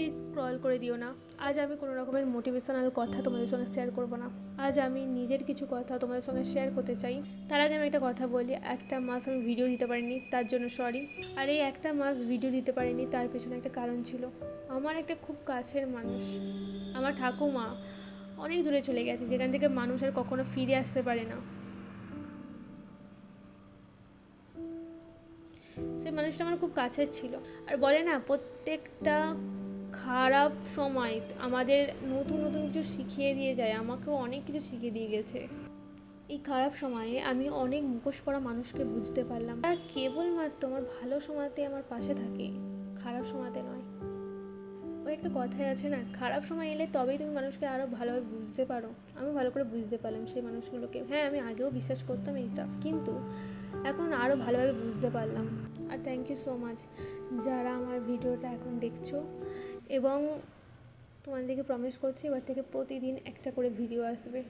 Please scroll করে দিও না। আজ আমি কোনো রকমের মোটিভেশনাল কথা তোমাদের সঙ্গে শেয়ার করব না। আজ আমি নিজের কিছু কথা তোমাদের সঙ্গে শেয়ার করতে চাই। তার আগে আমি একটা কথা বলি, একটা মাস আমি ভিডিও দিতে পারিনি, তার জন্য সরি। আর এই একটা মাস ভিডিও দিতে পারিনি তার পেছনে একটা কারণ ছিল। আমার একটা খুব কাছের মানুষ, আমার ঠাকুমা অনেক দূরে চলে গেছে, যেখান থেকে মানুষ আর কখনো ফিরে আসতে পারে না। সেই মানুষটা আমার খুব কাছের ছিল। আর বলে না, প্রত্যেকটা খারাপ সময় আমাদের নতুন নতুন কিছু শিখিয়ে দিয়ে যায়। আমাকেও অনেক কিছু শিখিয়ে দিয়ে গেছে। এই খারাপ সময়ে আমি অনেক মুখোশ পড়া মানুষকে বুঝতে পারলাম, তারা কেবলমাত্র আমার ভালো সময়তে আমার পাশে থাকে, খারাপ সময়তে নয়। ওই একটা কথাই আছে না, খারাপ সময় এলে তবেই তুমি মানুষকে আরও ভালোভাবে বুঝতে পারো। আমি ভালো করে বুঝতে পারলাম সেই মানুষগুলোকে। হ্যাঁ, আমি আগেও বিশ্বাস করতাম এটা, কিন্তু এখন আরও ভালোভাবে বুঝতে পারলাম। আর থ্যাংক ইউ সো মাচ যারা আমার ভিডিওটা এখন দেখছো। এবং তোমাদেরকে প্রমিস করছি এবার থেকে প্রতিদিন একটা করে ভিডিও আসবে।